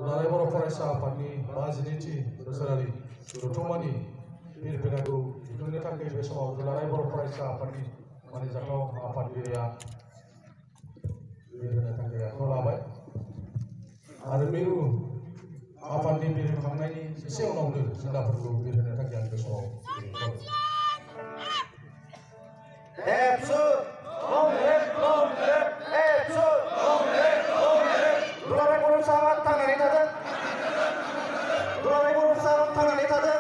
दुलाराय बर' फरायसा आफादनि 52थि बोसोरारि जथुम्मानि बिरफिनायखौ दिहुननो थाखाय बे समाव दुलाराय बर' फरायसा आफादनि मानिजाथाव आफादगिरिया बिरहोनो थाखाय आखायाव लाबाय आरो मिरु आफादनि बिरखांनायनि एसे उनावनो जिल्लाफोरखौ बिरहोनो थाखाय आं बे समाव दुलाराय बर' साहाबा थांनानै थादों। दुलाराय बर' साहाबा थांनानै थादों।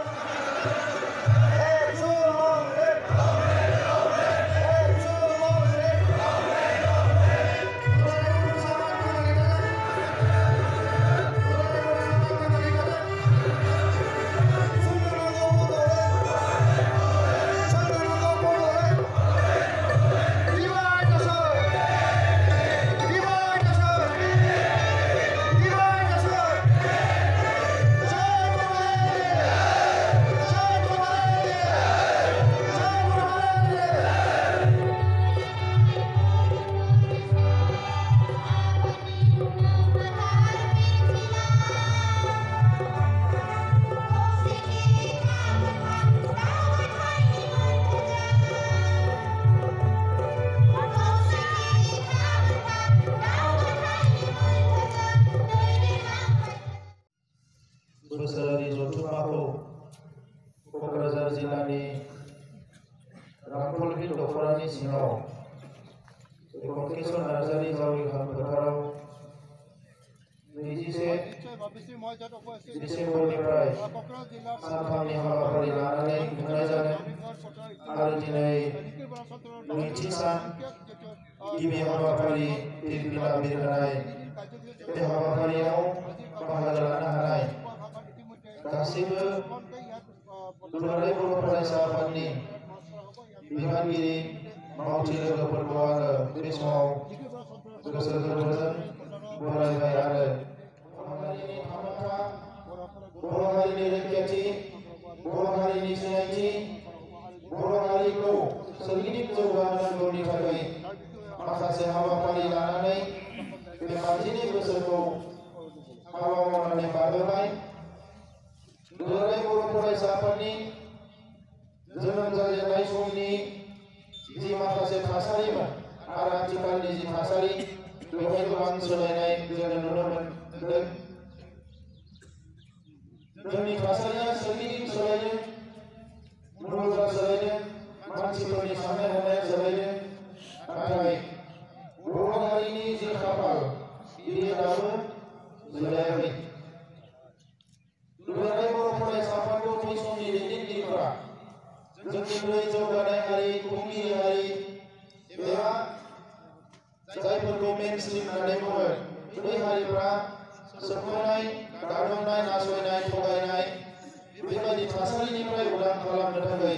बोसोरारि जथुम्माखौ क'क्राझार जिल्लानि रांफलबिल दख'रानि सिङाव कनकेश्वर नार्जारि जावरिखां फोथाराव 21 डिसेम्बरनिफ्राय सानथामनि हाबाफारि लानानै खुंनाय जादों आरो दिनै नैथि सान गिबि हाबाफारि फिरफिला बिरहोनाय बे हाबाफारियाव बाहागो लानो हानाय गासैबो दुलाराय बर' फरायसा आफादनि बिबानगिरि मावथि लोगोफोरखौ आङो बे समाव गोसो गोरबोजों बरायबाय आरो बर' हारिनि रैखाथि, बर' हारिनि सिनायथि, बर' हारिखौ सोरगिदिं जौगाहोनांगौनि थाखाय माखासे हाबाफारि लानानै बे 52 बोसोरखौ हाबा मावनानै बारहोबाय। दुलाराय बर' फरायसा आफादनि जोनोम जाजेननाय समनि जि माखासे थासारिमोन आरो आथिखालनि जि थासारि बेवहाय गोबां सोलायनाय जोङो नुनो मोनदों। जोंनि थासारिया सोरगिदिं सोलायदों, मुलुगा सोलायदों, मानसिफोरनि साननाय हनाया सोलायदों, नाथाय बर' हारिनि जि खाफाल बेयो दाबो सोलायाखै। दुलाराय बर' फरायसा आफादखौ बै समनि दैदेनगिरिफोरा जोंनिख्रुइ जौगानाय हारि, खुंगिरि हारि एबा जायफोरखौ मेनस्ट्रिम होननानै बुङो बै हारिफ्रा सोबख'नाय, गादबनाय, नासयनाय, थगायनाय बेबायदि थासारिनिफ्राय उदां खालामनो थाखाय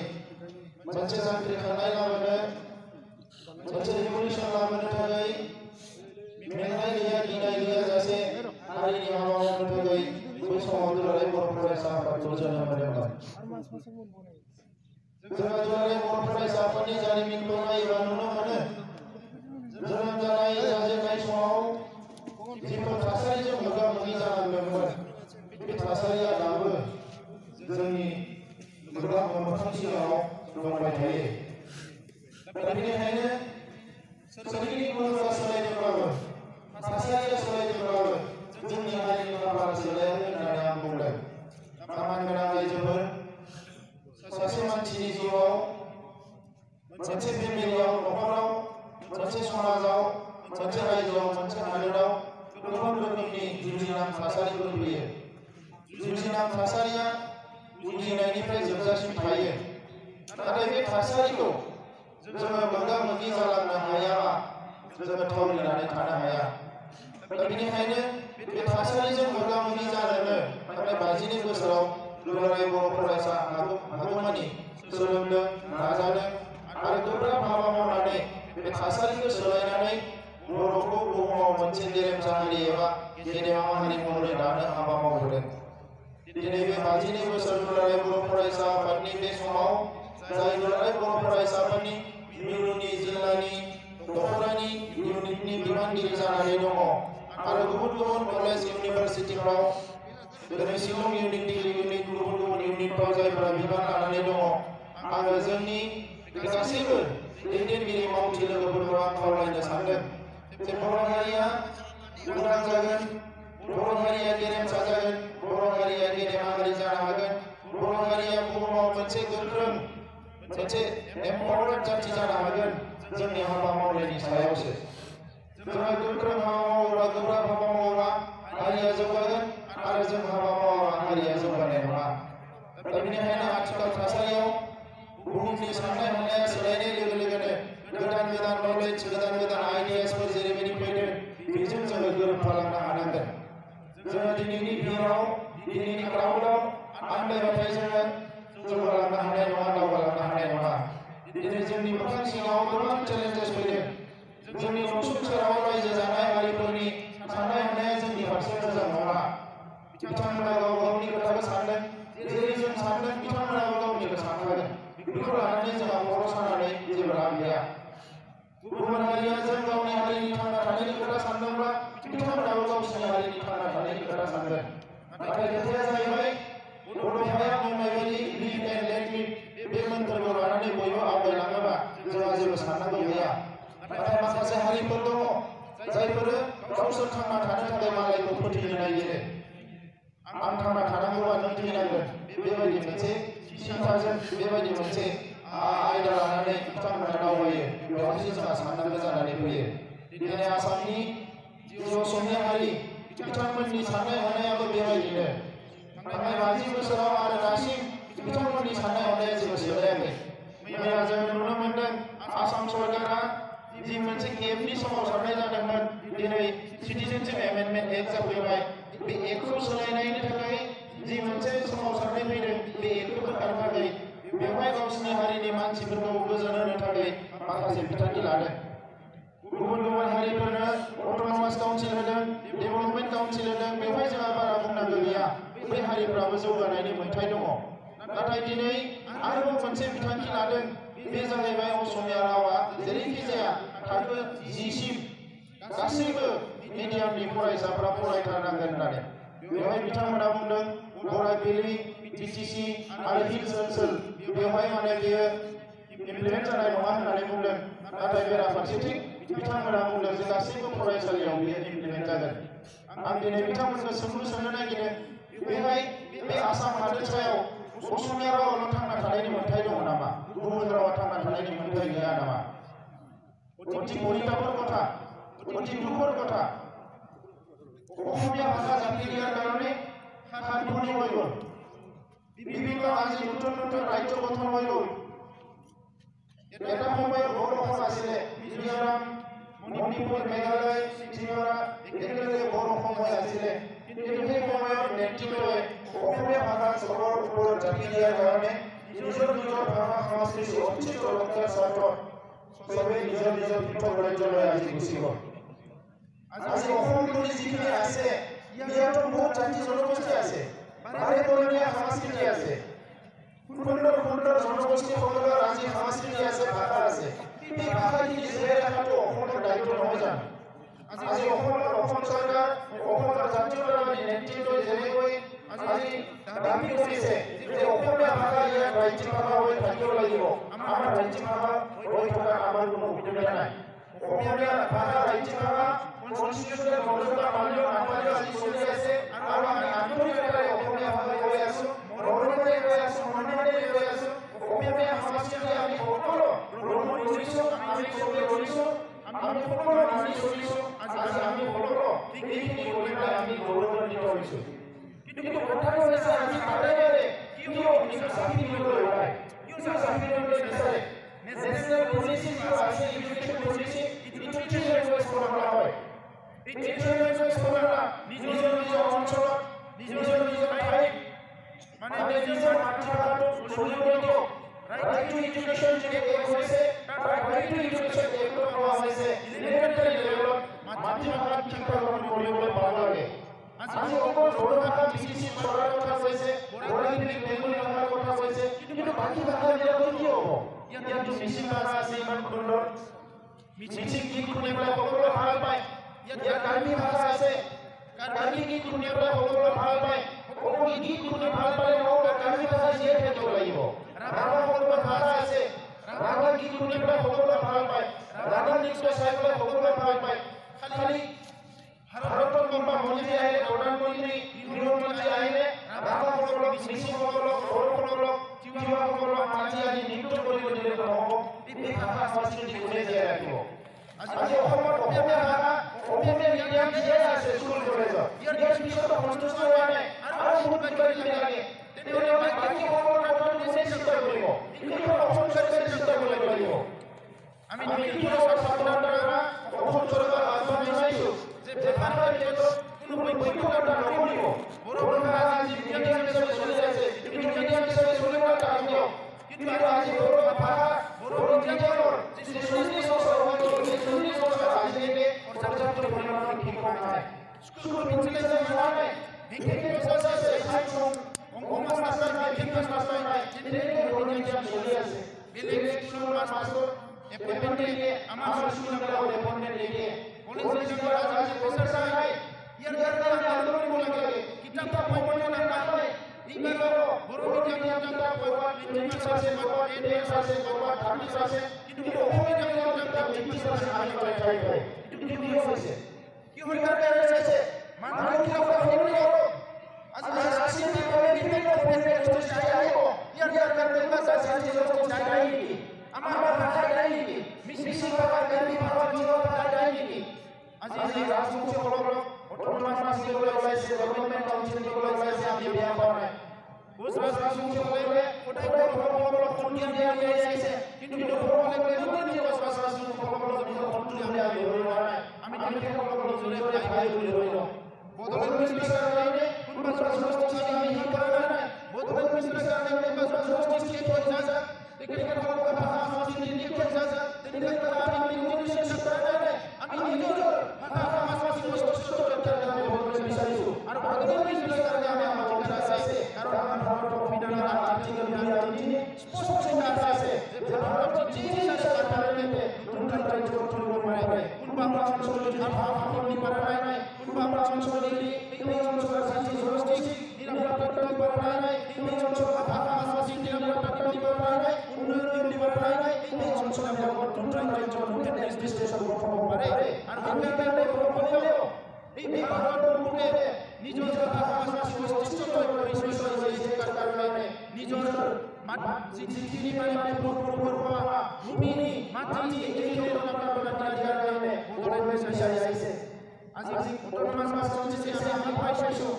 मोनसे जांख्रिखांनाय लाबोनो, मोनसे रिभलिउसन लाबोनो थाखाय मेंनाय गैया, गिनाय गैयाजासे हारिनि हाबा मावनो थाखाय बै समाव दुलाराय बर' फरायसा आफादखौ जोनोम होदोंमोन। जोङो दुलाराय बर' फरायसा आफादनि जारिमिनखौ नायोबा नुनो मोनो जोनोम जानाय जाजेननाय समाव जिफोर थासारिजों मोगा मोगि जानांदोंमोन बे थासारिया दाबो जोंनि मोखां सिगाङाव दंबाय थायो। दा बेनिखायनो सोरगिदिं मुलुगा सोलायदोंब्लाबो, थासारिया सोलायदोंब्लाबो जोंनि हारिनि खाफाला सोलायाखै होननानै आं बुंदों। मान गोनां आइजोफोर, सासे मानसिनि जिउआव, मोनसे फेमिलियाव, न'खराव, मोनसे समाजाव, मोनसे रायजोआव, मोनसे हादोराव गोबां रोखोमनि जुजिनां थासारिफोर फैयो। जुजिनां थासारिया उजिनायनिफ्राय जोबजासिम थायो। नाथाय बे थासारिखौ जोङो मोगा मोगि जालांनो हायाबा जोङो थावरिनानै थानो हाया। दा बेनिखायनो बे थासारिजों मोगा मोगि जानोनो थांनाय 52 बोसोराव दुलाराय बर' फरायसा हागौमानि सोलोंदों, नाजादों आरो गोब्राब हाबा मावनानै बे थासारिखौ सोलायनानै बर'खौ बुहुमाव मोनसे गेरेमसा हारि एबा गेदेमा हारि महरै दानो हाबा मावबोदों। दिनै बे 52 बोसोर दुलाराय बर' फरायसा आफादनि बे समाव जाय दुलाराय बर' फरायसा आफादनि मिरुनि, जिल्लानि, दख'रानि इउनिटनि बिबानगिरि जानानै दङ, आरो गुबुन कलेज इउनिभारसिटिफ्राव दिनै शिलं इउनिट दिल्ली इउनिट गुबुन इउनिटफ्राव जायफोरा बिबान लानानै दङ आङो जोंनि गासैबो दैदेनगिरि मावथि लोगोफोरखौ आं खावलायनो सानदों जे बर' हारिया उदां जागोन बर' हारिया गेरेमसा जागोन बर' हारिया गेदेमा हारि जानो हागोन बर' हारिया बुहुमाव मोनसे गोख्रों मोनसे एम्पावार्ड जाथि जानो हागोन जोंनि हाबा मावनायनि सायावसो जोंहा गोख्रों हाबा मावोब्ला गोब्राब हाबा मावोब्ला हारिया जौगागोन आरो जों हाबा मावोब्ला हारिया जौगानाय नङा दा बेनिखायनो आथिखाल थासारियाव बुहुमनि साननाय हनाया सोलायनाय लोगो गोदान नलेज गोदान आइडियासफोर जेरैबायदि फैदों बेजों जोङो गोरोबफालांनो हानांगोन जोङो दिनैनि भिराव दिनैनि क्राउडआव आन्दायबाथाय जोङो जौगालांनो हानाय नङा दावगालांनो हानाय नङा दिनै जोंनि मोखां सिङाव गोबां चेलेन्जेस फैदों जोंनि नसुंसेराव रायजो जानाय हारिफोरनि साननाय हनाया जोंनि फारसे मोजां नङा बिथांमोना गावनि खोथाखौ सानदों जेरै जों सानदों बिथांमोनाबो गावनिखौ सानखागोन बेखौ लानानै जोंहा खर' सानानै जेबो लाब गैया गुबुन हारिया जों गावनि हारिनि थांना थानायनि खोथा सानदोंब्ला बिथांमोनाबो गावसोरनि हारिनि थांना थानायनि खोथा सानगोन नाथाय खोथाया जाहैबाय बड'फाया बुंनाय बायदि लिभ एन्ड लेट लिभ बे मोन्थोरखौ लानानै बयबो आवगायलाङोबा जोंहा जेबो साननांगौ गैया नाथाय माखासे हारिफोर दङ जायफोरो गावसोर थांना थानो थाखाय मालायखौ फोथैनो नागिरो आं थांना थानांगौबा नों थैनांगोन बेबायदि मोनसे सिन्थाजों बेबायदि मोनसे आयदा लानानै बिथांमोना दावबायो बेवहायसो जोंहा साननांगौ जानानै फैयो दिनै आसामनि जि असमिया हारि बिथांमोननि साननाय हनायाबो बेबायदिनो थांनाय 50 बोसोराव आरो दासिम बिथांमोननि साननाय हनाया जेबो सोलायाखै मैया जोङो नुनो मोन्दों आसाम सरकारा जि मोनसे गेपनि सोमावसारनाय जादोंमोन दिनै सिटिजेनशिप एमेन्डमेन्ट एक्ट जाफैबाय बे एक्टखौ सोलायनायनि थाखाय जि मोनसे सोमावसारनाय फैदों बे एक्टखौ बोखारनो थाखाय बेवहाय गावसोरनि हारिनि मानसिफोरखौ गोजोन होनो थाखाय माखासे बिथांखि लादों गुबुन हारिफोरनो अट'नमास काउन्सिल होदों डेभेलपमेन्ट काउन्सिल होदों बेवहाय जोंहा बारा बुंनांगौ गैया बै हारिफ्राबो जौगानायनि मोन्थाय दङ नाथाय दिनै आरोबाव मोनसे बिथांखि लादों बे जाहैबाय असमिया रावा जेरैखि जाया थाखो 10 सिम गासैबो मिडियामनि फरायसाफ्रा फरायथारनांगोन होननानै बेवहाय बिथांमोना बुंदों बराइभेलि बिटिसि आरो हिल्स ओनसोल बेवहाय माने बेयो इमप्लिमेन्ट जानाय नङा होननानै बुंदों नाथाय बेराफारसेथिं बिथांमोना बुंदों जे गासैबो फरायसालियाव बेयो इमप्लिमेन्ट जागोन आं दिनै बिथांमोनखौ सोंनो नागिरो बेहाय बे आसाम हादोरसायाव असमिया रावाल' थांना थानायनि मोन्थाय दङ नामा गुबुन रावा थांना थानायनि मोन्थाय गैया नामा অতি পরিতাপৰ কথা অতি দুখৰ কথা অসমীয়া ভাষা জাতি দিয়াৰ কাৰণে সাতভনী হৈ গ'ল বিভিন্ন আজি নতুন ৰাজ্য গঠন হৈ গ'ল এটা সময়ত বড়ো অসম আছিলে মিজোৰাম মণিপুৰ মেঘালয় ত্ৰিপুৰা একেলগে বড়ো অসম হৈ আছিলে কিন্তু সেই সময়ত নেতৃত্বই অসমীয়া ভাষাক চবৰ ওপৰত জাতি দিয়াৰ কাৰণে নিজৰ ভাষা সংস্কৃতি অস্তিত্ব ৰক্ষাৰ স্বাৰ্থত সবে নিজৰ পৃথক ৰাজ্যলৈ আজি গুচি গ'ল আজি অসম বুলি যিখিনি আছে ইয়াতো বহুত জাতি জনগোষ্ঠী আছে বাৰেবৰণীয়া সংস্কৃতি আছে সুন্দৰ জনগোষ্ঠীসকলৰ আজি সংস্কৃতি আছে ভাষা আছে এই ভাষাখিনি জীয়াই ৰখাটো অসমৰ দায়িত্ব নহয় জানো আজি অসম চৰকাৰ অসমৰ জাতীয়তাবাদী নেতৃত্বই যেনেকৈ আজি দাবী কৰিছে যে অসমীয়া ভাষা ইয়াত ৰাজ্যিক ভাষা হৈ থাকিব লাগিব আমাৰ ৰাজ্যিক ভাষা হৈ থকা আমাৰ কোনো অসুবিধা নাই অসমীয়া ভাষা ৰাজ্যিক ভাষা কনষ্টিটিউচনেল মৰ্যাদা মানিও নাপালেও আজি চলি আছে আৰু আমি আন্তৰিকতাৰে অসমীয়া ভাষা কৈ আছো গৌৰৱেৰে কৈ আছো সন্মানেৰে কৈ আছো অসমীয়া সংস্কৃতি আমি সকলো গ্ৰহণ কৰিছো আমি চবে কৰিছো আমি সকলো মানি চলিছো আজি আমি সকলো এইখিনি কৰি পেলাই আমি গৌৰৱান্বিত হৈছো কিন্তু কথাটো হৈছে আজি বাৰে কিয় কিছু চাকৰি দিবলৈ ওলায় কিয় চাকৰি দিবলৈ বিচাৰে নেশ্যনেল পলিচি যিটো আছে এডুকেশ্যন পলিচি ইটো টিচাৰ কৰা হয় এই টিচাৰ কৰা নিজৰ অঞ্চলত নিজৰ ঠাইত মানে নিজৰ মাতৃভাষাটো চলিবলৈ দিয়ক ৰাইট টু এডুকেশ্যন যিটো এক হৈছে তাৰ ৰাইট টু এডুকেশ্যন একটো কোৱা হৈছে এলিমেণ্টাৰী লেভেলত মাতৃভাষাত শিক্ষা গ্ৰহণ কৰিবলৈ পাব লাগে আজি অকল বড়ো ভাষা বিটিচি চলাৰ কথা কৈছে বড়াইভেলী বেংগলী ভাষাৰ কথা কৈছে কিন্তু বাকী ভাষাবিলাকৰ কি হ'ব ইয়াতো মিচিং ভাষা আছে ইমান সুন্দৰ মিচিং গীত শুনি পেলাই সকলোৱে ভাল পায় ইয়াত কাৰ্বি ভাষা আছে কাৰ্বি গীত শুনিবলৈ সকলোৱে ভাল পায় সকলো গীত শুনি ভাল পালে নহ'ব কাৰ্বি ভাষা জীয়াই থাকিব লাগিব ৰাভা সকলোৰে ভাষা আছে ৰাভা গীত শুনিবলৈ সকলোৱে ভাল পায় ৰাভা নৃত্য চাইবলৈ সকলোৱে ভাল পায় খালি ভাৰতৰ কোনোবা মন্ত্ৰী আহিলে প্ৰধানমন্ত্ৰী গৃহমন্ত্ৰী আহিলে ৰাভাসকলক মিচিংসকলক বড়োসকলক তিৱাসকলক মাতি আনি নৃত্য কৰিব দিলে নহ'ব এই ভাষা সংস্কৃতি কোনে জীয়াই ৰাখিব আজি অসমত অসমীয়া ভাষা অসমীয়া মিডিয়াম জীয়াই আছে স্কুল কলেজত ইয়াৰ পিছতো সন্তুষ্ট হোৱা নাই আৰু বহুত কিবা কিবি লাগে তেনেহ'লে বাকী সকলৰ কথাটো কোনে চিন্তা কৰিব কিন্তু অসম চৰকাৰে চিন্তা কৰিব লাগিব আমি নিখিল ছাত্ৰৰ দ্বাৰা অসম চৰকাৰ আহ্বান জনাইছোঁ যে ভাষাৰ ক্ষেত্ৰত কোনো বৈষম্যতা নকৰিব বড়ো ভাষা আজি মিডিয়াম হিচাপে চলি আছে কিন্তু মিডিয়াম হিচাপে চলিবৰ কাৰণে কিন্তু আজি বড়ো ভাষা বড়ো মিডিয়ামৰ যি 40 বছৰ হৈ গ'ল সেই 40 বছৰ আজিলৈকে পৰ্যাপ্ত পৰিমাণৰ শিক্ষক নাই স্কুল ইনফ্লুৱেঞ্চাৰ হোৱা নাই শিক্ষক ব্যৱস্থা আছে ছাইন্স অংক মাষ্টাৰ নাই বিজ্ঞান মাষ্টাৰ নাই তেনেকৈ বড়ো মিডিয়াম চলি আছে বেলেগ স্কুলৰ মাষ্টাৰ এপইণ্টমেণ্ট আমাৰ স্কুলবিলাকত এপইণ্টমেণ্ট নিদিয়ে কলেজ বিলাকত আজি প্ৰফেছৰ নাই ইয়াৰ কাৰণে আমি আন্দোলন কৰিব লাগে কিতাপ পঢ়িবলৈ নাপায় এইবাৰ বড়ো মিডিয়াম কিতাপ পঢ়িবলৈ 20% পঢ়িবলৈ 10% পঢ়িবলৈ 30% কিন্তু অসমীয়া মিডিয়াম কিতাপ 20% আনি পেলাই ঠাই পায় এইটো কি হৈছে কিহৰ কাৰণে হৈছে মানুহবিলাকক সলনি কৰক আজি ৰাজনীতি কৰে বিভিন্ন পৰ্যায়ত চাই আহিব ইয়াৰ কাৰণে কিবা চাই চাই নেকি আমাৰ ভাষা নাই নেকি মিচিং ভাষা কাৰ্বি ভাষা তিৱা ভাষা নাই নেকি আজি ৰাজনীতিসকলক অটোনমাছ দিবলৈ ওলাইছে গভৰ্ণমেণ্ট কাউন্সিল দিবলৈ ওলাইছে আমি বেয়া পোৱা নাই ৰাজনীতিসকলে সদায় সকলক সন্ধিয়া দিয়া আহিছে কিন্তু সকলে সকলক নিজৰ সন্তুলি আমি ধৰিব নাই আমি তেখেতসকলক জৰিয়তে ভাই বুলি ধৰি লওঁ বদলাই বিচাৰ কাৰণে কোনোবা জনগোষ্ঠী আমি শিকাৰ নাই বদলাই বিচাৰ কাৰণে কোনোবা জনগোষ্ঠী হৈ যায় তেখেতসকলক ভাষা সংস্কৃতি নিখোজ যায় তেখেতসকলক আমি নিউট্ৰিচন শিকাৰ নাই আমি নিজৰ ভাষা সংস্কৃতি বস্তুটো আমি বদলাই বিচাৰিছোঁ আৰু বদলাই বিচাৰ কাৰণে আমি আমাৰ অধিকাৰ আছে কাৰণ আমাৰ ভাৰতৰ সংবিধানৰ আৰ্টিকল 2 স্পষ্ট চিন্তা আছে যে ভাৰতৰ যি আছে পাৰ্লামেণ্টে নতুন ৰাজ্য গঠন কৰিব পাৰে কোনোবা অঞ্চলত ভাষা সলনি কৰা নাই কোনোবা অঞ্চলত এই অঞ্চলৰ জাতি জনগোষ্ঠী নিৰাপত্তা দিব পৰা নাই এই অঞ্চলৰ ভাষা সংস্কৃতি নিৰাপত্তা দিব পৰা নাই উন্নয়ন দিব পৰা নাই এই অঞ্চলবিলাকত নতুন ৰাজ্য নতুন এডমিনিষ্ট্ৰেশ্যন গঠন হ'ব পাৰে আৰু সেইকাৰণে সকলোৱেও এই ভাৰতৰ লোকে নিজৰ ভাষা সংস্কৃতি অস্তিত্ব পৰিচয় দিয়াৰ কাৰণে নিজৰ যিখিনি মানে পূৰ্বপুৰুষৰ ভূমি মাটি এইখিনি ৰক্ষা দিয়াৰ কাৰণে বদলাই বিচাৰি আহিছে আজি অটোনমাছ সংস্থা আমি পাইছোঁ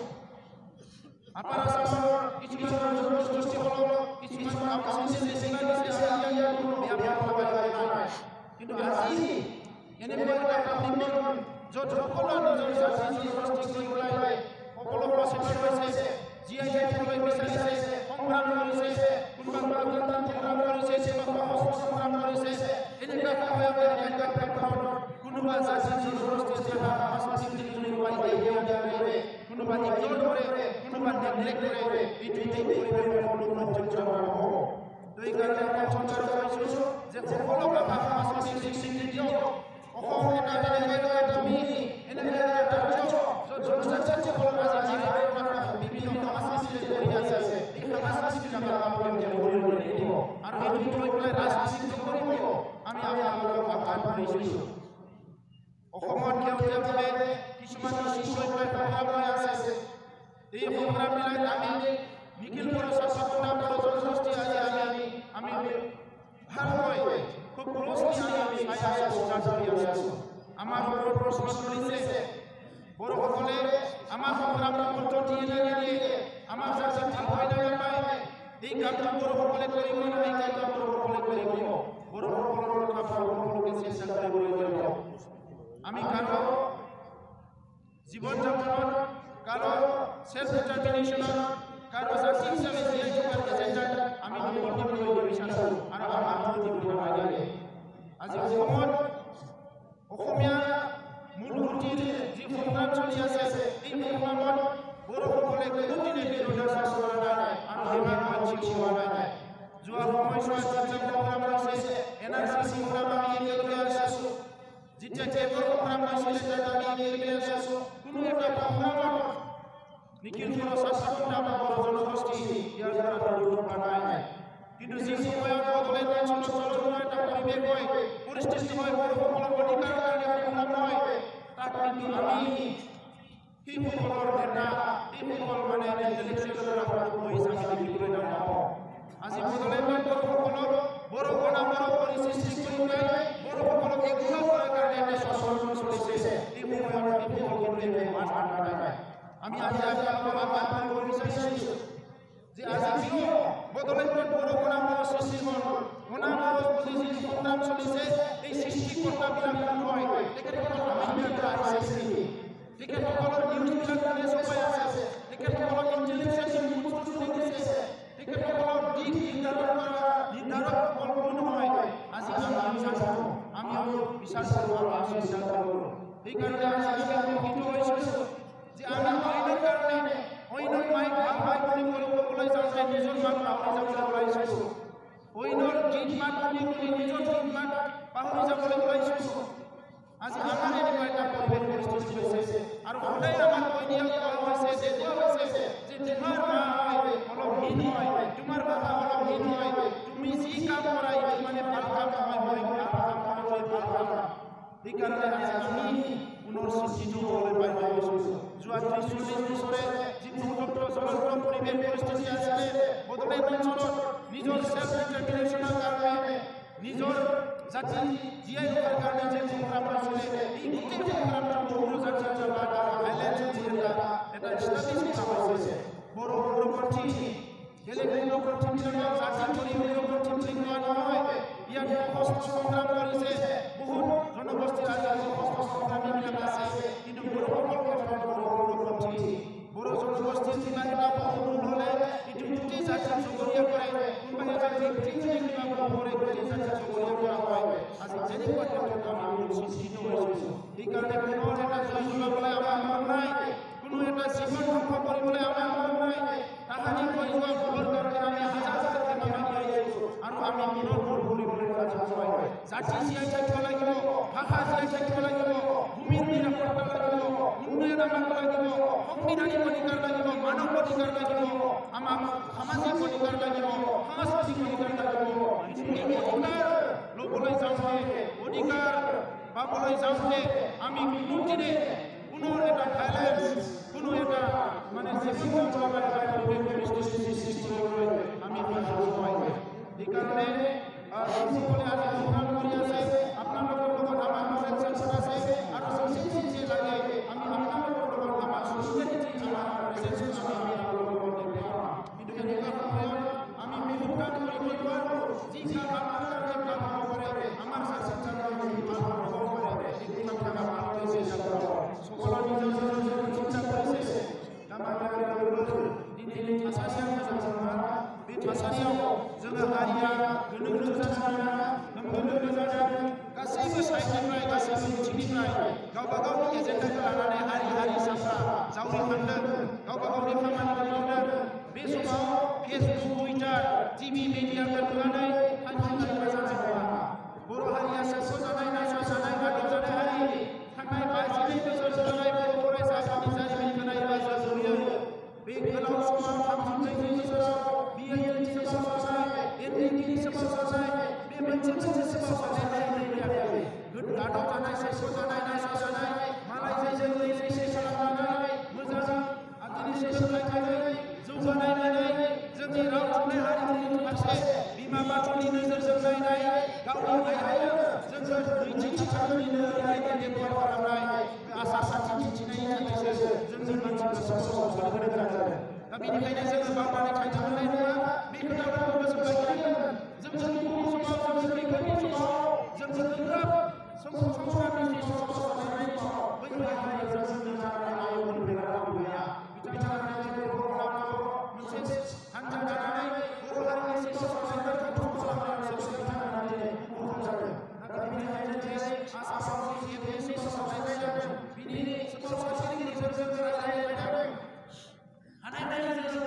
আপাৰ আসামৰ কিছুমান জনগোষ্ঠীসকলক কিছুমান কাউন্সিল দিছে আমি ইয়াৰ কোনো বেয়া পাব লগা নাই কিন্তু আজি এনেকুৱা এটা সন্মিলন য'ত সকলো নিজৰ জাতি জনগোষ্ঠী ওলাই সকলো চেষ্টা কৰিছে জীয়াই থাকিবলৈ বিচাৰিছে সংগ্ৰাম কৰিছে কোনোবা গণতান্ত্ৰিক সংগ্ৰাম কৰিছে কোনোবা সংগ্ৰাম কৰিছে এনেকুৱা প্ৰেক্ষাপটত কোনোবা জাতি জনগোষ্ঠী ভাষা সংস্কৃতি কোনোবা ইগনোৰ কৰে কোনোবা নেগলেক্ট কৰে এইটো পৰিৱেশৰ কোনো সহ্য কৰা নহ'ব এই কাৰণে আমি সঞ্চাৰ কৰিছোঁ যে সকলো ভাষা সংস্কৃতিক স্বীকৃতি দিয়ক অসম এটা মিনি এনেকুৱা এটা ৰাজ্য জনজাতীয়সকলৰ আজি বিভিন্ন সংস্কৃতি কৰি আছে এই সংস্কৃতি আমি আপোনালোকে কৰিবলৈ নিদিব আৰু সেইটো লৈ পেলাই ৰাজনীতি কৰিব আমি আপোনালোকক আহ্বান কৰিছোঁ অসমত ক্ষমতাভাৱে কিছুমান শিশুসকলে সংগ্ৰাম আছে এই সংগ্ৰামবিলাক আমি নিখিল বড়ো ছাত্ৰ জনগোষ্ঠী আজি আমি ভালকৈ খুব ক্ল'জলি আমি চাই আছোঁ আমাৰ বড়ো প্ৰশ্ন চলিছে বড়োসকলে আমাৰ সংগ্ৰামৰ মন্ত্ৰ দিয়ে আমাৰ জাতি ভয় নাপায় এই কামটো বড়োসকলে কৰিব এই কামটো বড়োসকলে কৰিব বড়োসকলৰ কথা বড়োসকলে চেষ্টা কৰিব লাগিব আমি কাৰো জীবন যাপনত কাৰো সেলফ ডিটাৰমিনেশ্যনত কাৰো জাতি হিচাপে জীয়াই থকাৰ এজেণ্ডাত আমি নিবন্ধিত কৰিব বিচাৰোঁ আৰু আমাৰ অনুমতি দিব নালাগে আজি অসমত অসমীয়া মূলসুঁতিৰ যি সংগ্ৰাম চলি আছে এই সংগ্ৰামত বড়োসকলে কোনোদিনে বিৰোধ কৰা নাই আৰু সেইবাৰ সৃষ্টি হোৱা নাই যোৱা সময়ছোৱাত সংগ্ৰাম হৈছে NRC সংগ্ৰাম আমি একেলগে আছোঁ जिथे टेबल खालामनाय सिलेदानि गेलेनायासो कुनु एटा पाहामा निखिल जोनो सासाखौ नामा जनगोष्ठी यार दुरुन बानाय किन्तु जे समायाव बडलेण्ड ओनसोलाव जनाय ताकि बेखौ परिस्थिति হয় বড়সকলক অধিকাৰ কাৰণে খালামনাय তাক কিন্তু আমি সেইসকলৰ নেতা এইসকল মানে ইলেকশ্যনৰ পৰা হৈ যাবলৈ দিবলৈ নাপাওঁ আজি বড়লেণ্ডৰ বড়সকলক বড় গণামৰ পৰিস্থিতি কৰি বড়সকলক একতা কৰাৰ কাৰণে শাসন চলিছে এই সময়ত এইসকলকে মাত মাতা আমি আজি আপোনালোকক আহ্বান কৰিব বিচাৰিছো যে আজি কিয় বড়লেণ্ডৰ বড় গণামৰ সৃষ্টি হ'ল গণামৰ যি সংগ্ৰাম চলিছে এই সৃষ্টিকৰ্তাবিলাক নহয় তেখেতসকলৰ আইনবিলাক আছে তেখেতসকলৰ নিউজবিলাক চপাই আছে তেখেতসকলৰ ইণ্টেলিজেন্স মুক্ত কৰিছে তেখেতসকলৰ দিক নিৰ্ধাৰক কোনো নহয় আজি আমি জানো আমি বিচাৰ কৰোঁ আমি চিন্তা কৰোঁ সেইকাৰণে আজি আমি শিক্ষিত হৈছোঁ যে আমি আইনৰ কাৰণে অইনৰ মাইক ভাল কৰিবলৈ যাওঁতে নিজৰ মাক পাহৰি যাবলৈ ওলাইছোঁ অইনৰ গীত মাত শুনি নিজৰ গীত মাত পাহৰি যাবলৈ ওলাইছোঁ আজি আমাৰ এনেকুৱা এটা পৰিৱেশ সৃষ্টি হৈছে আৰু সদায় আমাক কৈ দিয়া হৈছে দেখুওৱা হৈছে যে তোমাৰ মা অলপ হীন হয় তোমাৰ বাবা অলপ হীন হয় তুমি যি কাম কৰা এইটো মানে ভাল কাম নহয় মই ভাল কাম কৰি ভাল কাম সেইকাৰণে আমি পুনৰ সৃষ্টিত হ'বলৈ পাই গৈছোঁ যোৱা 30-40 বছৰে যি ভূতত্ব জলবায়ু পৰিৱেশ পৰিস্থিতি আছিলে বড়লেণ্ড অঞ্চলত নিজৰ সেল্ফ ডিটাৰমিনেশ্যনৰ কাৰণে নিজৰ জাতি জীয়াই ৰখাৰ কাৰণে যে সংগ্ৰাম আছিলে এই গোটেই সংগ্ৰামটো বহু জাতিৰ আইলেণ্ড এটা ষ্টাডিজ কৰা হৈছে বড় পৰৱৰ্তী বেলেগ পৰৱৰ্তীবিলাক জাতি পৰৱৰ্তী নহয় ইয়াত কষ্ট সংগ্ৰাম কৰিছে বহুত জনগোষ্ঠীৰ আজি কষ্ট সংগ্ৰামীবিলাক আছে কিন্তু বড়সকলৰ পৰৱৰ্তী বড় জনগোষ্ঠীৰ যিমান এটা বহুল হ'লে এইটো গোটেই জাতি চুবুৰীয়া কৰে কোনোবাই জাতি কিবা কৰে গোটেই জাতি চুবুৰীয়া কৰা হয় আজি যেনেকুৱা ক্ষেত্ৰত আমি সৃষ্টিত হৈছোঁ সেইকাৰণে কোনো এটা জয় ল'বলৈ আমাৰ মন নাই কোনো এটা জীৱন ধ্বংস কৰিবলৈ আমাৰ মন নাই তাহানি কৈ যোৱা ভুলৰ কাৰণে আমি হাজাৰ আহিছোঁ আৰু আমি মনৰ ভুল কৰিবলৈ হয় জাতি জীয়াই থাকিব লাগিব ভাষা জীয়াই থাকিব লাগিব ভূমিৰ নিৰাপত্তা লাগিব উন্নয়ন আমাক লাগিব সংবিধানিক অধিকাৰ লাগিব মানৱ অধিকাৰ লাগিব আমাক সামাজিক অধিকাৰ লাগিব সাংস্কৃতিক অধিকাৰ লাগিব এই অধিকাৰ ল'বলৈ যাওঁতে অধিকাৰ পাবলৈ যাওঁতে আমি কোনোদিনে কোনো এটা ভাইলেন্স কোনো এটা মানে জীৱন সৃষ্টি কৰিবলৈ আমি নহয় সেইকাৰণে যিসকলে আজি সংগ্ৰাম কৰি আছে আপোনালোকৰ লগত আমাৰ মাজত আছে আৰু সঁচাই লাগে আমি আপোনালোকৰ লগত আমাৰ সঁচাই আমি আপোনালোকৰ লগত দেখাম কিন্তু এনেকুৱা সময়ত আমি মিলুকাত কৰিব নোৱাৰোঁ যি কাম আপোনালোকে কাম কৰে আমাৰ চিন্তা হ'ব পাৰে এই কথা আমাৰ চিন্তা সকলো নিজৰ চিন্তা কৰিছে আমাৰ दिनै थासारिया मोजां नङा बे थासारियाव जोङो हारिया गोनो गोथो जानाङा गोनो जानाङा गासैबो साइडनिफ्राय गासैबो बिथिंनिफ्राय गावबा गावनि एजेन्डाखौ लानानै हारिसाफ्रा जावरिखांदों गावबा गावनि खामानिखौ मावदों बे समाव फेसबुक टुइटार टिभि मिडियाखौ नुनानै थांखि लानाय जानाय नङा बर' हारिया सायख'जानाय नायस'जानाय गादबजानाय हारि थांनाय 52 बोसोर जानाय बर' फरायसाफोरनि जारिमिनखौ नायोब्ला जों नुयो बे गोलाव समाव 32 बोसोराव बिएनपि सोमावसारनाय एनडिपि सोमावसारनाय बे मोनसे सोमावसारनाय फैयाखै गादबजानाय सायख'जानाय नायस'जानाय मालायजों जों खालामनानै मोजां आदिनि सोलोंथाइ जौगानाय जोंनि राव थुनलाइ हारिमुनि फारसे बिमा बाथौनि नोजोरजों नायनाय गावनि आयदायाव जोङो नैथि थाखोनि नोजोरजों डेभेलप खालामनाय आसार खान्थि दिन्थिनायनि गेजेरजों जोंनि मानसिफोरखौ समाजाव होनो गोनां जादों दा बेनिखायनो जोङो बावनानै थांनो मोननाय नङा बे खोथाफोरखौ गोसोआव लाखिनांगोन जोंनि बर' समाज जोंनि खैफोदनि समाव जों गोब्राब संसारनि समाव थानाय समाव बै हारिया जोंनि जानानै आयौमोन राव गैया बिथांमोना जोंनि बर' रावखौ मोनसे हान्जा दानानै बर' हारिनि समाजाव खालामनानै बिथांमोना दिनै मुंख्लं जादों नाथाय बेनिखायनो दिनै आसामाव एमपिएसि सोमावसारनाय जादों बिनि सोमावसारनायनि गेजेरजों रायज्लायनाय जादों हानाय बायदि जों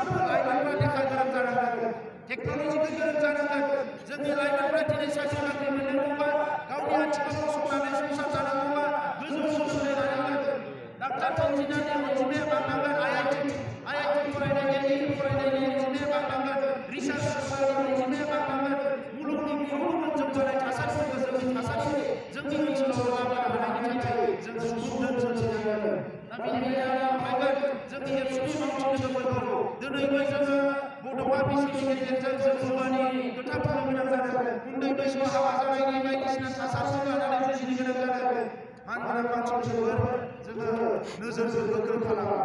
साफ्रोमबो लाइमोनफ्रा लेखा गोरों जानांगोन टेक्न'लजिखौ गोरों जानांगोन जोंनि लाइमोनफ्रा दिनै साख्रि बाख्रि मोननांगौबा गावनि आथिङाव गसंनानै संसार जानांगौबा गोजौ सोलोंथाइ लानांगोन डाक्टार इन्जिनियारनि अनजिमाया बांनांगोन आइआइटि फरायनायनि अनजिमाया बांनांगोन रिसार्च स्कलारनि अनजिमाया बांनांगोन मुलुगनि गुबुन गुबुन जौगानाय थासारिफोरखौ जोंनि ओनसोलाव लाबोनो हानायनि थाखाय जों सुबुं दोन सोरजिनांगोन दा बेनिखायनो आं फैगोन जोंनि एबसुनि मावथि लोगोफोरखौ दिनैबो जोङो बड'फा बिसिनि गेजेरजों जों जौगानि खोथा बुंनो गोनां जादों उन्दै बैसोआव हाबा जानायनि बायदिसिना थासारिखौ लानानै जुजिनो गोनां जादों मानगोनां मानसिफोर जोङो नोजोरजों गोख्रों खालामा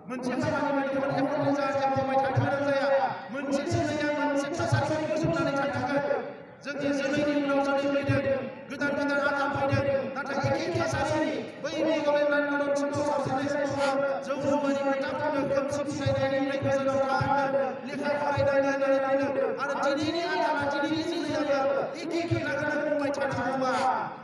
मोनसे खामानि खनले खनले जाहाथे मावबाय थानो गोनां जाया मोनसे जोलैया मोनसे थासारिखौ फोजोबनानै थानांगोन जोंनि जोलैनि उनाव जोलै फैदों गोदान गोदान आगान फैदों नाथाय एखे थासारि बै मेघालयनि सोमावसारनाय समाव जौ जुवानि खोथा बुंनो खोमसि फोथायनायनिफ्राय गोजानाव थाहोनो लेखा फरायनांगोन आरो दिनैनि आगाना दिनैनि जोलैयाबो एखे खोथाखौनो बुंबाय थानांगौबा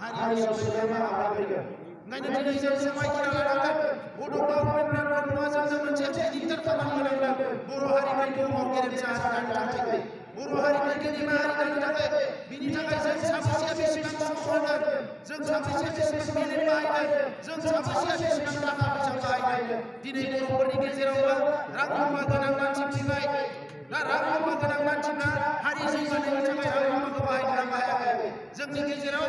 हारियाव सोलायनाय माबा फैगोन ओंखायनो दिनै जों समायखिरा लानांगोन बड' गभर्नमेन्टआ मुवाजों मोनसे गिदिर खामानि मावनांगोन बर' हारिखौ बुहुमाव गेरेमसा जानो थाखाय बर' हारिखौ गेदेमा हारि जानो थाखाय बिनि थाखाय जों साबेसेया बेसेबां सम होनांगोन जों साबेसेया बेसेबां मेलेम बाहायगोन जों साबेसेया बेसेबां थाखा फैसा बाहायगोन दिनै बर'फोरनि गेजेरावबो रां रुफा गोनां मानसि फैबाय दा रां रुफा गोनां मानसिफ्रा हारि जौगानायनि थाखाय रां रुफाखौ बाहायनो हायाखै जोंनि गेजेराव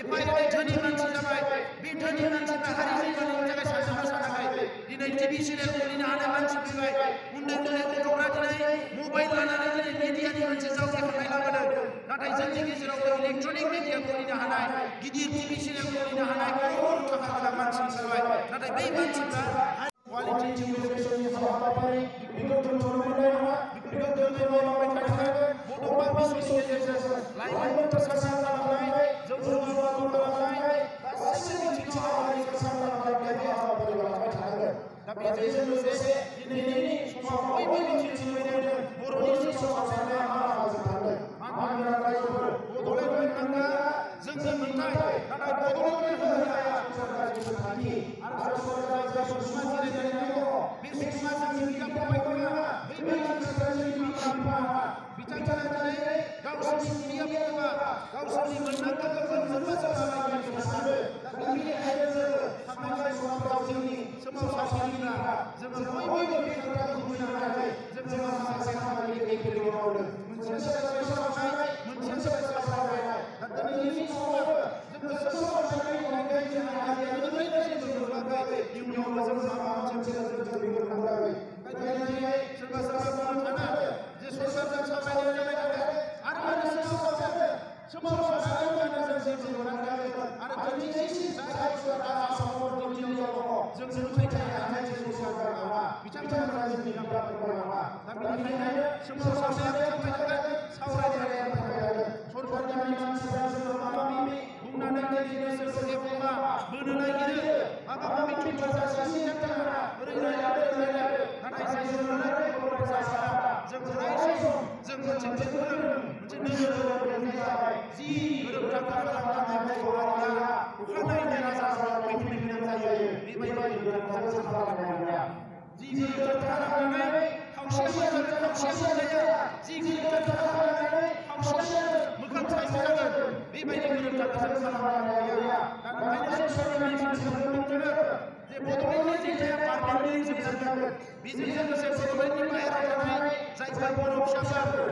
एफा एनै धोनि मानसि जाबाय बे धोनि मानसिफ्रा हारि जौगानायनि थाखाय साननो सानाखै दिनै टिभि सिरियेल खुलिनो हानाय मानसि फैबाय उन्दै उन्दै गथ'फ्रा दिनै मबाइल लानानै दिनै मिडियानि मोनसे जावगाखांनाय लाबोदों नाथाय जोंनि गेजेराव इलेक्ट्रनिक मिडिया खुलिनो हानाय गिदिर टिभि सिरियेल खुलिनो हानाय गोबां थाखा गोनां मानसि फैबाय नाथाय बै मानसिफ्रा क्वालिटि इडुकेसननि हाबाफारि बेखौ दोनथ'नो मोननाय नङा बेखौ दोनथ'लांबाय थानांगोन बड'फा बिसिनि गेजेरजों लाइमोनफोर सांग्रां खालामनाय जौ जुवाखौ खालामनाय गासैबो बिथिङाव हारिखौ सांग्रां खालामनाय बे हाबाफारिखौ लांबाय थानांगोन दा बेजों लोगोसे दिनैनि समाव बयबो मिथिनो मोनदों बर'नि सोमावसारनाया मा लामाजों थांदों मानगोनां रायजोफोर बड'लेण्ड मोननांगौआ जोंनि मोन्थाय नाथाय बड'लेण्ड होनाया सरकारनि खान्थि आरो सरकारा जायफोर सुबुङा जिरायनानै दङ बे सुबुङा जोंनि बिदा फंबायफोर नङा बै मानसिफोरा जोंनि बिमा बिफा नङा बिथांमोना दिनै गावसोरनि बिदा फंबाय गावसोरनि मोन्नांगौखौ मोनजोबनो सोलाबायनो सानो दा बेनिखायनो जोङो थांनाय समफोराव जोंनि सोमावसारगिरिफ्रा जोङो बयबो बे खोथाखौ बुजिनानै जोङो माखासे खामानि एखेयै मावदों मोनसे सोलायनाय मोनसे सावरायनाय दा दिनैनि समावबो जोङो सोमावसारनायनि अनगायै जोंनि हारिया ओरैबायदि जेबो नुवाखै इयुनावबो जों माबा मोनसे जों बेखौ नुवाखै ओंखायनो दिनै सोरबा सोरबा बुंनो सानो जे सरकारजों सावरायनो जाबाय आरो मानो सोमावसारनानै मानो जों जेबो मोनाखै आरो दिनैसिम जाय सरकारा आसामाव दिल्लीयाव दङ जों फोथायनो हानाय जोंनि सरकार नङा बिथांमोना जोंनि बिदा फंबाय नङा दा बेनिखायनो सोमावसारनाया थांबाय थागोन सावरायनाया थांबाय थागोन सरकारनि मानसिफ्रा जोङो माबा माबि बुंनानै दिनै सोरखौ एखनबा बोनो नागिरो माबा माबि थुइटार जासिनो बिथांमोना ओरै रायलायदो नाथाय जों नुनानै फरायसाफ्रा जों अराय सम जों मोनसे गोख्रों मोनसे नोजोर होनो जाबाय जि गोरोबथा खालामनानै बर' हारिया अखानायै राजा फैफिननो गोनां जायो बेबायदि गोरोबथाखौ जों खालामनो हाया जि गोरोबथा खालामनानै खावसेया मोजां खावसेया मोजां जि गोरोबथा खालामनानै खावसेया मोखां थाइसे जागोन बेबायदि गोरोबथाखौ जों खालामनो हाया दा ओंखायनो सरकारनि मानसिफोरखौ बुंदों जे बड'लेण्डनि जेंनाया पारमानेन्टलि जोबस्रांनांगोन बेजों लोगोसे बड'लेण्डनि बाहेरायाव थानाय जायफोर बर' फिसाफोर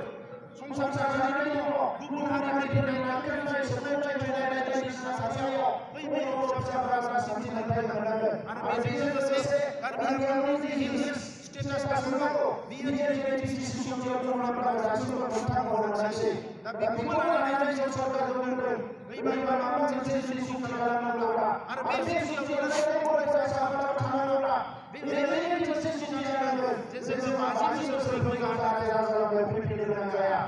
संसार जानानै दङ गुबुन हारिनि नागारनाय सोलोंथाइ लानाय बायदिसिना थासारियाव बै बर' फिसाफोरा साबसिन सोलोंथाइ मोननांगोन आरो बेजों लोगोसे कार्बि आंलंनि जि हिल्स स्टेटास लानांगौ बियो दिनै डिसिसनआव दङब्ला दासिमबो मोनथाम हरनायसै दा बेखौबो लानानै जों सरकारखौ बुंदों बै माबा मोनसे डिसिसन खालामनांगौब्ला आरो बे डिसिसनआव फरायसाफोरा थानांगौब्ला बे ओरैबायदि डिसिसन जानांगोन जे जोङो 50 बोसोर फैगोन नाथाय राजाखौ फैफिननो गोनां जाया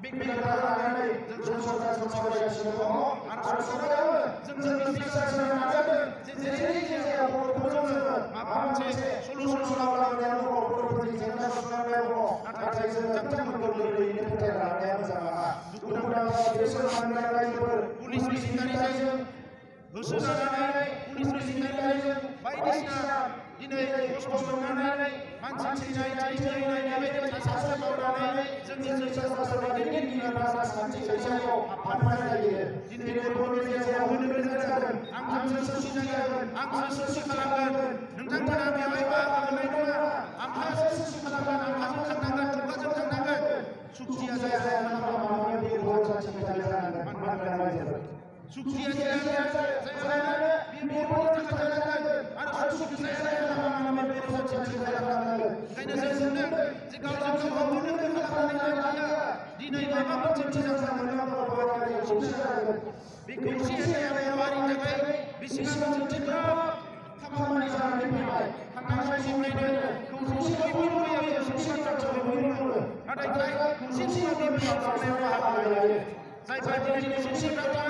बे खोथा लानानै जों सरकारजों सावरायगासिनो दङ आरो सरकाराबो जोंजों बिसार होनो नाजादों जे जेरै जाया बर'खौ जोङो माबा मोनसे सलुसन लाबोनायाव बर'फोरनि जेंना सुस्रांनायाव नाथाय जों बिथांमोनखौ गोरलैयैनो फोथायनो लानाया मोजां नङा दुखुनांथाव बिसोर मानगोनां रायजोफोर पुलिसनि सिनारिजों होसोजानानै पुलिसनि सिनारिजों बायदिसिना दिनै खस्थ' मोननानै मानसि थैनाय बेबायदि थासारियाव मावनानै जोंनि समाजाव दैदेनगिरि राजखान्थि थासारियाव हाबनानै थायो दिनै बर'नि गेजेराव होनो गोनां जादों आंसो सौसि जागोन आंसो सौसि खालामगोन नोंथांमोना बेवहाय बाहागो लानाय नङा आंहासो सौसि खालामगोन आंहासो थांनांगोन खुगाजों थांनांगोन सुखिया जाया मानोना बे बर' जाथिनि थाखाय जानांगोन मानोना सुखिया जाया बे बर' थाखाय जानांगोन आरो सुखि जाया मानोना बे बर' जाथिनि थाखाय जानांगोन ओंखायनो जों नुदों जे गावजों गाव होनो खालामनानै लाया दिनै माबा मोनसे मोजां मोनोब्ला बर' हारिया खौसे जागोन बे खौसे जानाया बर' हारिनि थाखाय बेसेबां मोनसे गोब्राब खामानि जानानै फैबाय थांनाय समनिफ्रायनो खौसे बयबो लुबैयो खौसे बाथ्राखौ बयबो बुङो नाथाय खौसे बिमा गावस्रानायाव बाहागो लायो जायफोर दिनै खौसे बाथ्रा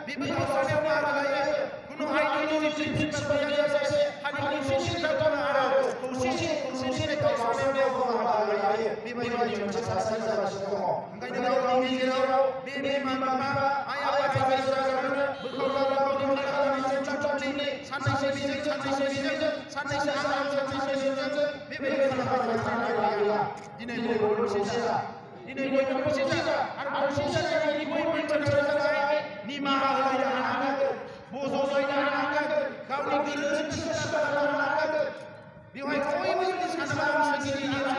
बिमा गावस्रानायाव बाहागो लायो कुनु आयदानि प्रिन्सिपाल गैयाजासे खालि खौसे बाथ्रा आरो खौसे गावस्रानायाव बाहागो लायो बेबायदि मोनसे थासारि जागासिनो दङ ओंखायनो गावनि गेजेराव बे बिमा बिफा आइ आफा रायजो राजाफोरनो बोखावलाव गावनि खालामनानै चुटचुटनि साननैसो बेजों साननैसो साननैसो जोंजों बेबायदि खालामबाय गैया दिनै बयबो खौसे जा दिनै बयबो खौसे जा आरो खौसे जानायनि बयबो मोनसेया जाबाय निमाहा होलायनो हानांगोन बज'लायनो हानांगोन गावनि गोरोन्थिखौ सुद्रायनो हानांगोन बेवहाय बयबो जुदि सानोबा आंसो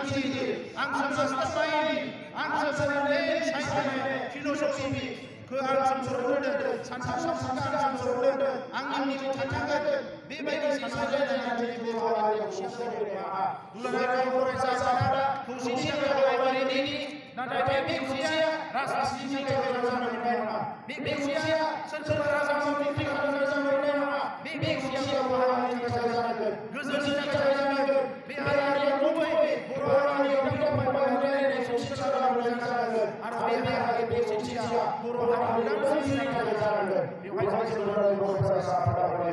गिदिर आंसो मास्टारमाइन्ड आंसो फोरोंगिरि साइन्स फिल'सफि आं सोलोंदों सानथाम आं सोलोंदों आंनि थानांगोन बेबायदि सानलायलायनानै दिनै बर' हारिया खौसे जाया दुलाराय फरायसा आफादा खौसेथि जालायनायनि नाथाय बे खौसेथिया राजखान्थिनि थाखाय जानाय नङा बे खौसेथिया सोरबा राजा मन्थ्रि खालामनानै जानाय नङा बे खौसेथिया बर' हारिनि थाखाय जानांगोन गोजोननि थाखाय जानांगोन बे हारिया गुबै बर' हारियाव फैनाय खौसे जानांगोन आरो बे हारि बे खौसेथिया बर' हारिनि थाखाय जानांगोन बेवहाय जों बर' फरायसा आफादा दङ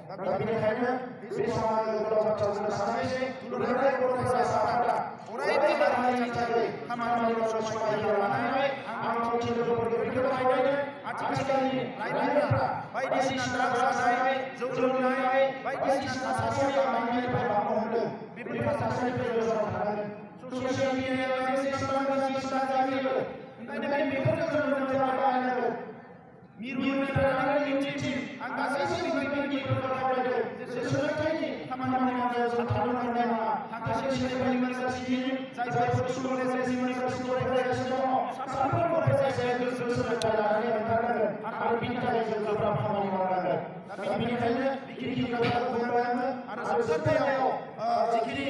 दा बेनिखायनो बे समाव गोलाव बाथ्रा बुंनो सानोसै दुलाराय बर' फरायसा आफादा अरायबो हारिनि थाखाय खामानि मावनो समाय लानानै आं गावनि लोगोफोरखौ बेखौ आथिखालनि लाइमोनफोरा बायदिसिना द्राग्स जानाय जौ लोंनाय बायदिसिना थासारियाव लानायनिफ्राय बारग'नो हमदों बेफोर थासारिनिफ्राय गोजानाव थानांगोन ससियेल मिडियायाव जेसेबां गाज्रि जायो ओंखायनो बेफोरखौ जों मोजां बाहायनांगोन मिरुनिफ्राय मिथिं आं गासैबो बिगियानगिरिफोरखौ खावलायदों जे सोलोंथाइनि खामानि मावनायाव जों थानो मोननाय नङा थाखो सेनिफ्राय इउनिभार्सिटिनि जायफोर स्कुल कलेज इउनिभार्सिटिफोराव फरायगासिनो दङ साफ्रोमबो फरायसाया गोसो सोलोंथाइ लानानै ओंखारनांगोन आरो बिनि थाखाय जों गोब्राब खामानि मावनांगोन दा बेनिखायनो बिगियानगिरिफोरखौ बुंबाय आङो आरो जोबथारनायाव जिखिनि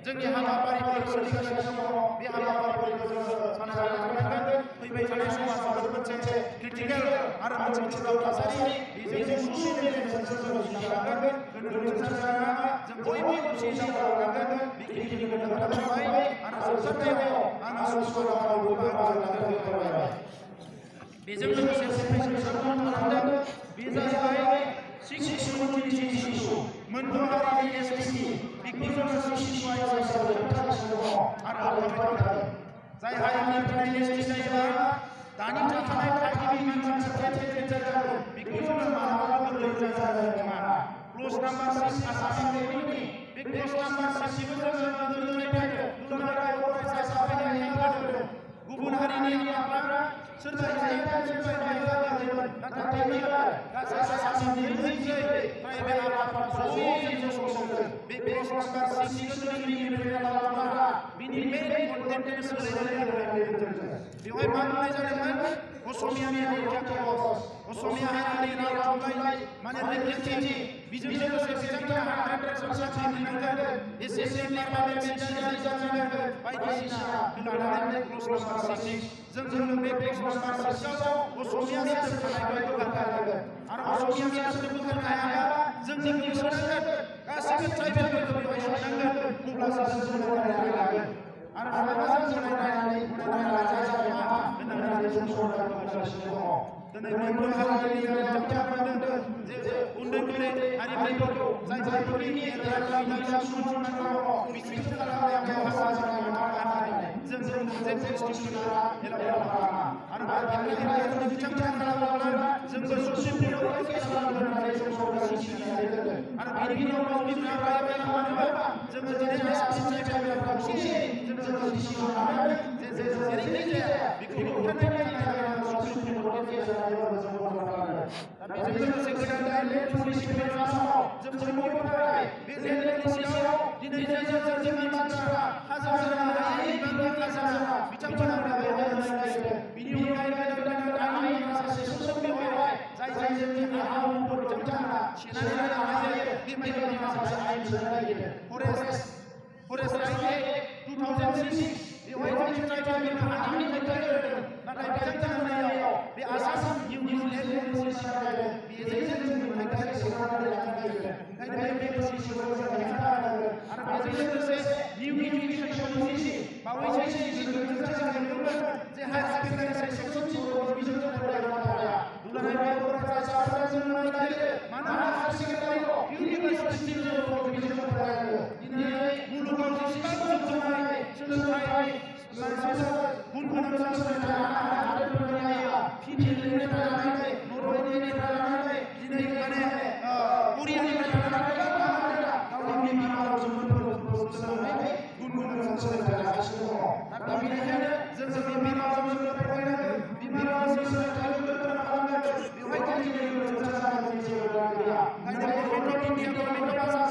जोंनि हाबाफारिफोर सोलिगासिनो दङ बे हाबाफारिफोरखौ जोङो साननानै लानांगोन फैबाय थानाय समाजाव मोनसे क्रिटिकेल आरो मोनसे गोब्राब थासारि बेजों सुस्रांनायजों जों जुजिलांनांगोन गोदोनि थासारिया जों बयबो खौसे जालांनांगोन बिगियानगिरिफोरनो खोन्थाबाय आरो जोबथारनायाव आं आसुसुराव बयबो बाहागो लानो खावलायबाय बेजों लोगोसे फंनैसो खालामदों बे जाहैबाय शिशु शिशु मोनद' हारिनि एसटि बेखौ जोङो शिशु आयदा हिसाबै होबथागासिनो दङ आरो होबथाबाय थागोन जाय हारिनिफ्राय एसटि जायोब्ला दानि थाखाय थागिबि मानसिफोरा जागोन बेखौ जोङो मालाबाबो गोरलै जागोन नङा क्ल'ज नाम्बार 6 आसामनि बे क्ल'ज नाम्बार 6 खौ जोङो गोदोनिफ्रायनो दुलाराय फरायसा आफादनि नेमखान्थि गुबुन हारिनि आफादफोरा सोरबा जायगा सोरबा जायगा नाथाय बेयो गासै आसामनि मोनसे ट्राइबेल आफादफोरा ज'यै ज'संदों बे क्ल'ज नाम्बार 6 खौ जोङो निफ्राय लाबोब्ला बिनि मेन कन्टेन्टखौ सोलायनानै बेवहाय मा बुंनाय जादोंमोन असमियानि असमिया हारिनि राव थुनलाइ माने रैखाथि बेजों लोगोसे बिथांमोना 100% मोननांगोन एसेसि पार्लामेन्ट जानांगोन बायदिसिना लानानै क्ल'ज नाम्बार 6 जों बे क्ल'ज नाम्बार 6 आव असमिया सोदोब थानायखौ बोखारनांगोन आरो असमिया सोदोब बोखारनो हायाबा जोंनि गोसोनांगोन गासैबो ट्राइबेलफोरखौ बेवहाय सोनांगोन अब्लासो जों गनायनानै लागोन आरो मालाबा जों गनायनानै लाजाया नङा होननानै जों सरकारखौ बुंगासिनो दङ दिनै मोनफ्रोम हारिनि बेलायाव बिथांमोना बुंदों जे उन्दै उन्दै हारिफोरखौ जायफोरनि रायज्लायनाय सुबुंफोरा दङ बिसोरखौ खालामनायाव हाबा जानाय नङा होननानै जों मोनसे कनस्टिटिउसनआ एलाउ खालामा आरो बेनिखायनो बिथांमोना खालामोब्ला जोंबो सुप्रिम कर्टआव केस खालामगोन होननानै जों सरकारनि सिगाङाव होदों आरो बेनि उनाव बिथांमोना रायज्लाय खालामोबा जोङो दिनै आसामनि जायगायाव खौसेयै जोङो डिसिसन लानानै जे जेरैखिजाया बेखौ होबथानायनि थाखाय सुप्रिम कर्टआव केस होनायबाबो जों बन्द खालामगोन दा बेजों लोगोसे गोदान लेन्ड पलिसि फैनाय आसामाव जों बयबो फरायबाय बे लेन्ड पलिसियाव दिनै जोंनि मानसिफ्रा हाजार जानो हायै बिबांनि खाजोना बिथांमोना बेवहाय होनो नागिरदों बिनि अनगायैबो गोदान आयेन माखासे सेक्सन बेवहाय जाय जोंनि हा-हुफोरखौ बिथांमोना सेनानै लानो हायो बेबायदि माखासे आयेन सोनो नागिरदों फरेस्ट राइट एक्ट 2006 बेवहाय जोंनि ट्राइबेलफोरा हानि मोन्थाय होदों नाथाय बिथांमोना होनायाव बे आसाम निउ लेन्ड पलिसि बानायदों बेजों जोंनि मोन्थायखौ सेनानै लानो नागिरदों ओंखायनो बे पलिसिखौ जों हेंथा होनांगोन आरो बेजों लोगोसे निउ इडुकेसन पलिसि बावैसो नोंथाङा जागायदोंमोन जे हायार सेकेन्डारि सेक्सन 6 डिभिजनजों फरायग्रा फराया दुलाराय बर' फरायसाफोरा जों नागिरो मानोना हायार सेकेन्डारियाव इउनिभार्सिटि डिभिजनजों फरायनांगौ दिनै मुलुगाव जेसेबां जौगानाय सोलोंथाइ गुन गोनां सोलोंथाइ लानो हादोरफोरनि नायोब्ला फिनलेण्डनिफ्राय लानानै नरवेनिफ्राय लानानै दिनै माने करियानिफ्राय लानानै गोबां हादोरा गावनि बिमा रावजों सोलोंनानै गुन गोनां सोलोंथाइ लागासिनो दङ दा बेनिखायनो जों जोंनि बिमा रावजों फरायनांगोन बिमा रावनि सोलोंथाइखौ गोख्रों खालामनांगोन बेवहाय दिनै रोंगौथि जानांगौनि जेबो गोनां गैया ओंखायनो government of India government of Assam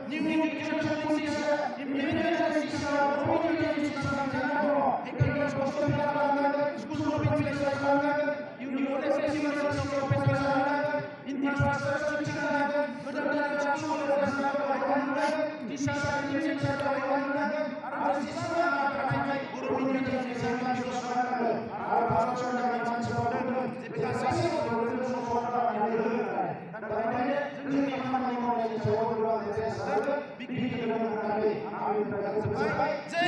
new education पलिसिया इमप्लिमेन्ट जानायनि सिगां बर' मिडियामनि सिगां जानांगौ एकाडेमिक हस्टेल खालामनांगोन स्कुल अफ एक्सेलेन्स खालामनांगोन इउनिभार्सिटि अफ प्रोफेसार जानांगोन इनफ्रास्ट्राक्चार थिखांनांगोन गोदान स्कुल बानायनांगोन टिचार ट्रेनिं सेन्टार बानायनांगोन आरो जेसेबां थानाय बर' मिडियामनि जेंनाखौ सुस्रांनांगोन आरो भारत सरकारनि मानसिफोरा बुंदों जे बे गासैबो जों सरकारनि होनाय दा बेनिखायनो जोंनि खामानि मावनायनि सायाव गोबां एसेस आरो बिगियान होननानै आं जोबबाय जय